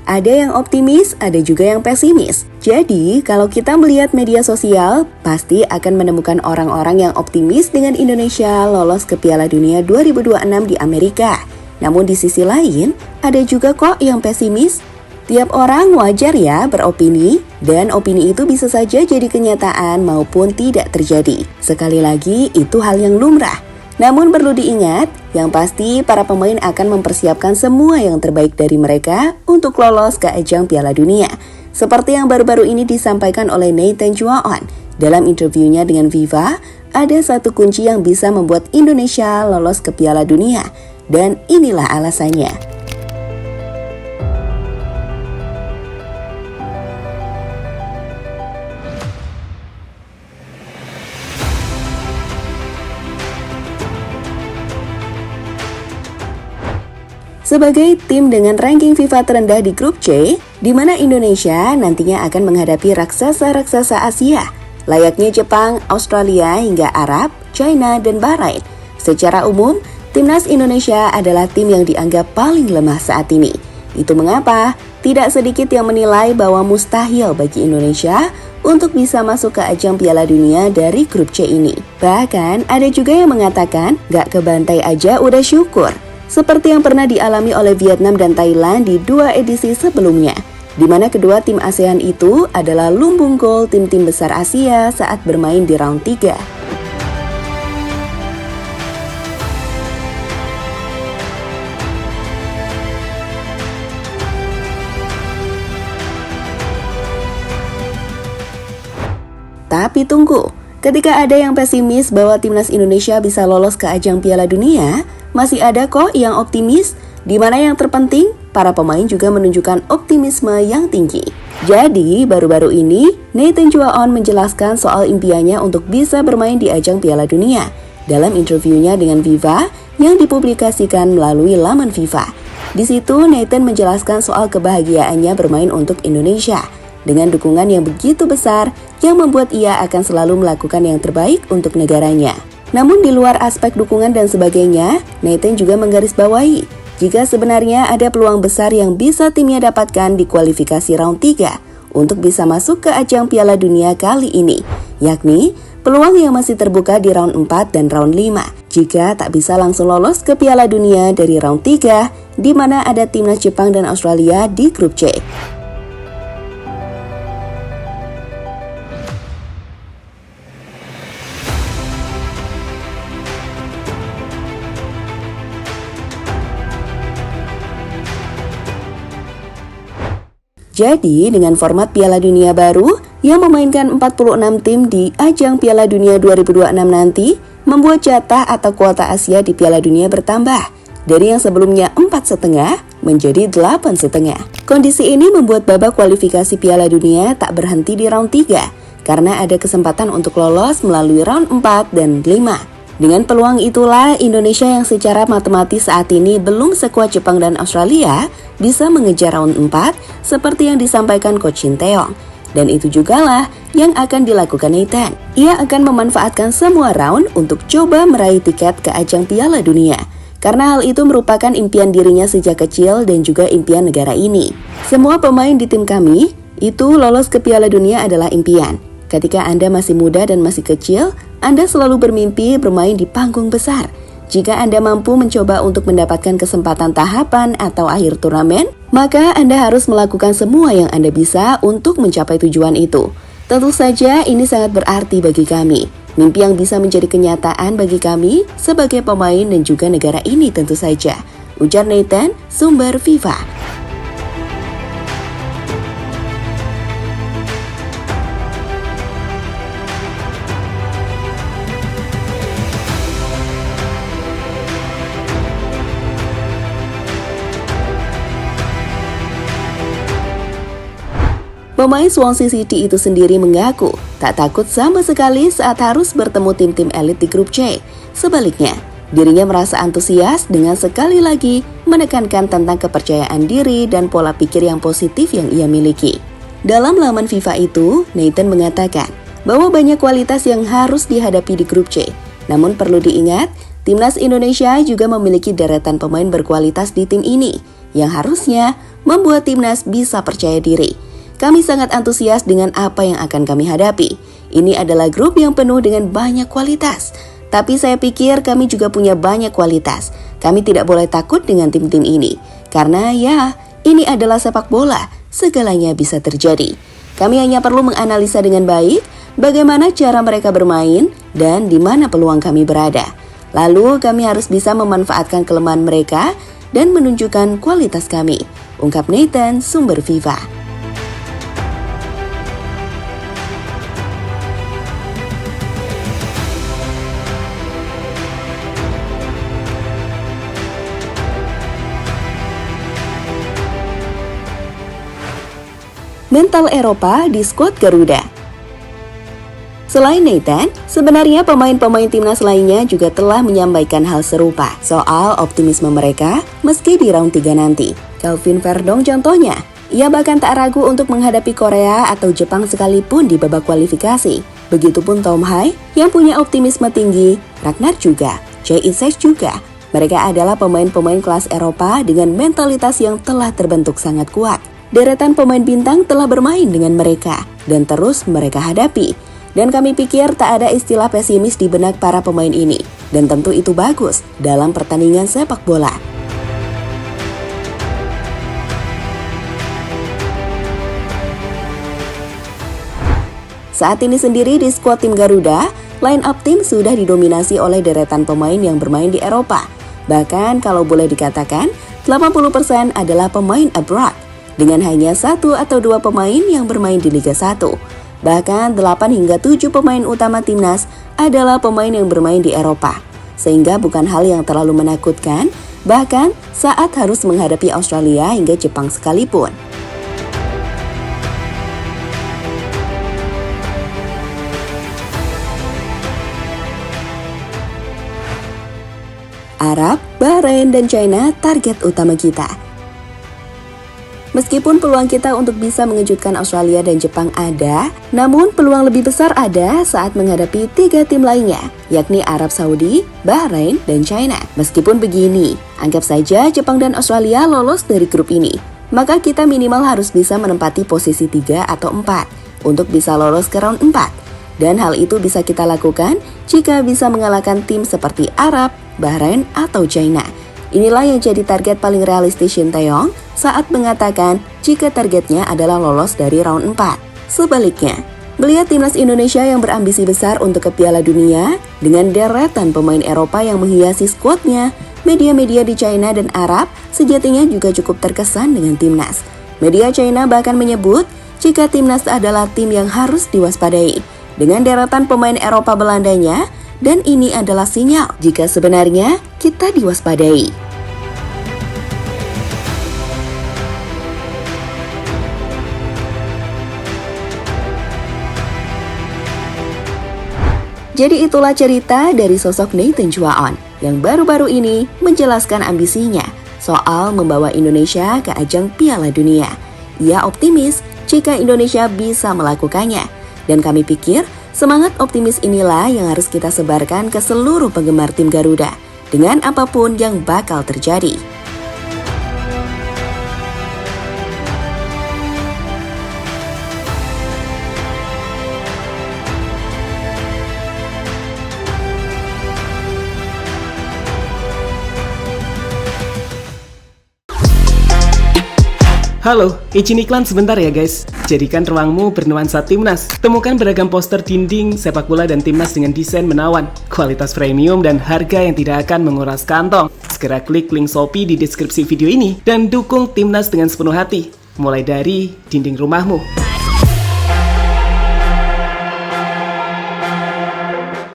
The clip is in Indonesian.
Ada yang optimis, ada juga yang pesimis. Jadi, kalau kita melihat media sosial, pasti akan menemukan orang-orang yang optimis dengan Indonesia lolos ke Piala Dunia 2026 di Amerika. Namun di sisi lain, ada juga kok yang pesimis. Tiap orang wajar ya beropini, dan opini itu bisa saja jadi kenyataan maupun tidak terjadi. Sekali lagi, itu hal yang lumrah. Namun perlu diingat, yang pasti para pemain akan mempersiapkan semua yang terbaik dari mereka untuk lolos ke ajang Piala Dunia. Seperti yang baru-baru ini disampaikan oleh Nathan Chuaon dalam interviewnya dengan Viva, ada satu kunci yang bisa membuat Indonesia lolos ke Piala Dunia, dan inilah alasannya. Sebagai tim dengan ranking FIFA terendah di grup C, di mana Indonesia nantinya akan menghadapi raksasa-raksasa Asia, layaknya Jepang, Australia hingga Arab, China, dan Bahrain. Secara umum, timnas Indonesia adalah tim yang dianggap paling lemah saat ini. Itu mengapa tidak sedikit yang menilai bahwa mustahil bagi Indonesia untuk bisa masuk ke ajang Piala Dunia dari grup C ini. Bahkan ada juga yang mengatakan gak kebantai aja udah syukur. Seperti yang pernah dialami oleh Vietnam dan Thailand di 2 edisi sebelumnya, di mana kedua tim ASEAN itu adalah lumbung gol tim-tim besar Asia saat bermain di round 3. Tapi tunggu, ketika ada yang pesimis bahwa timnas Indonesia bisa lolos ke ajang Piala Dunia, masih ada kok yang optimis, di mana yang terpenting, para pemain juga menunjukkan optimisme yang tinggi. Jadi, baru-baru ini, Nathan Chuaon menjelaskan soal impiannya untuk bisa bermain di ajang Piala Dunia dalam interviewnya dengan Viva yang dipublikasikan melalui laman FIFA. Di situ, Nathan menjelaskan soal kebahagiaannya bermain untuk Indonesia dengan dukungan yang begitu besar yang membuat ia akan selalu melakukan yang terbaik untuk negaranya. Namun di luar aspek dukungan dan sebagainya, Nathan juga menggarisbawahi jika sebenarnya ada peluang besar yang bisa timnya dapatkan di kualifikasi round 3 untuk bisa masuk ke ajang Piala Dunia kali ini, yakni peluang yang masih terbuka di round 4 dan round 5 jika tak bisa langsung lolos ke Piala Dunia dari round 3 di mana ada timnas Jepang dan Australia di grup C. Jadi, dengan format Piala Dunia baru yang memainkan 46 tim di ajang Piala Dunia 2026 nanti, membuat jatah atau kuota Asia di Piala Dunia bertambah dari yang sebelumnya 4,5 menjadi 8,5. Kondisi ini membuat babak kualifikasi Piala Dunia tak berhenti di round 3 karena ada kesempatan untuk lolos melalui round 4 dan 5. Dengan peluang itulah Indonesia yang secara matematis saat ini belum sekuat Jepang dan Australia bisa mengejar round 4 seperti yang disampaikan Coach Shin Tae-yong. Dan itu jugalah yang akan dilakukan Nathan. Ia akan memanfaatkan semua round untuk coba meraih tiket ke ajang Piala Dunia. Karena hal itu merupakan impian dirinya sejak kecil dan juga impian negara ini. Semua pemain di tim kami itu lolos ke Piala Dunia adalah impian. Ketika Anda masih muda dan masih kecil, Anda selalu bermimpi bermain di panggung besar. Jika Anda mampu mencoba untuk mendapatkan kesempatan tahapan atau akhir turnamen, maka Anda harus melakukan semua yang Anda bisa untuk mencapai tujuan itu. Tentu saja ini sangat berarti bagi kami. Mimpi yang bisa menjadi kenyataan bagi kami sebagai pemain dan juga negara ini tentu saja. Ujar Nathan, sumber FIFA. Pemain Swansea City itu sendiri mengaku tak takut sama sekali saat harus bertemu tim-tim elit di grup C. Sebaliknya, dirinya merasa antusias dengan sekali lagi menekankan tentang kepercayaan diri dan pola pikir yang positif yang ia miliki. Dalam laman FIFA itu, Nathan mengatakan bahwa banyak kualitas yang harus dihadapi di grup C. Namun perlu diingat, timnas Indonesia juga memiliki deretan pemain berkualitas di tim ini. yang harusnya membuat timnas bisa percaya diri. Kami sangat antusias dengan apa yang akan kami hadapi. Ini adalah grup yang penuh dengan banyak kualitas. Tapi saya pikir kami juga punya banyak kualitas. Kami tidak boleh takut dengan tim-tim ini. Karena ya, ini adalah sepak bola. Segalanya bisa terjadi. Kami hanya perlu menganalisa dengan baik bagaimana cara mereka bermain dan di mana peluang kami berada. Lalu kami harus bisa memanfaatkan kelemahan mereka dan menunjukkan kualitas kami. Ungkap Nathan, sumber FIFA. Mental Eropa di skuad Garuda. Selain Nathan, sebenarnya pemain-pemain timnas lainnya juga telah menyampaikan hal serupa soal optimisme mereka meski di round 3 nanti. Kelvin Verdong contohnya, ia bahkan tak ragu untuk menghadapi Korea atau Jepang sekalipun di babak kualifikasi. Begitupun Tom Hai yang punya optimisme tinggi, Ragnar juga, Jay Isak juga. Mereka adalah pemain-pemain kelas Eropa dengan mentalitas yang telah terbentuk sangat kuat. Deretan pemain bintang telah bermain dengan mereka dan terus mereka hadapi. Dan kami pikir tak ada istilah pesimis di benak para pemain ini. Dan tentu itu bagus dalam pertandingan sepak bola. Saat ini sendiri di skuad tim Garuda, line up tim sudah didominasi oleh deretan pemain yang bermain di Eropa. Bahkan kalau boleh dikatakan, 80% adalah pemain abroad. Dengan hanya 1 atau 2 pemain yang bermain di Liga 1. Bahkan 8 hingga 7 pemain utama timnas adalah pemain yang bermain di Eropa. Sehingga bukan hal yang terlalu menakutkan, bahkan saat harus menghadapi Australia hingga Jepang sekalipun. Arab, Bahrain, dan China target utama kita. Meskipun peluang kita untuk bisa mengejutkan Australia dan Jepang ada, namun peluang lebih besar ada saat menghadapi 3 tim lainnya, yakni Arab Saudi, Bahrain, dan China. Meskipun begini, anggap saja Jepang dan Australia lolos dari grup ini, maka kita minimal harus bisa menempati posisi 3 atau 4 untuk bisa lolos ke round 4. Dan hal itu bisa kita lakukan jika bisa mengalahkan tim seperti Arab, Bahrain, atau China. Inilah yang jadi target paling realistis Shin Tae-yong saat mengatakan jika targetnya adalah lolos dari round 4. Sebaliknya, melihat timnas Indonesia yang berambisi besar untuk ke Piala Dunia dengan deretan pemain Eropa yang menghiasi skuadnya, media-media di China dan Arab sejatinya juga cukup terkesan dengan timnas. Media China bahkan menyebut jika timnas adalah tim yang harus diwaspadai dengan deretan pemain Eropa Belandanya. Dan ini adalah sinyal jika sebenarnya kita diwaspadai. Jadi itulah cerita dari sosok Nathan Chuaon yang baru-baru ini menjelaskan ambisinya soal membawa Indonesia ke ajang Piala Dunia. Ia optimis jika Indonesia bisa melakukannya. Dan kami pikir semangat optimis inilah yang harus kita sebarkan ke seluruh penggemar tim Garuda dengan apapun yang bakal terjadi. Halo, izin iklan sebentar ya guys. Jadikan ruangmu bernuansa timnas. Temukan beragam poster dinding, sepak bola dan timnas dengan desain menawan, kualitas premium dan harga yang tidak akan menguras kantong. Segera klik link Shopee di deskripsi video ini dan dukung timnas dengan sepenuh hati. Mulai dari dinding rumahmu.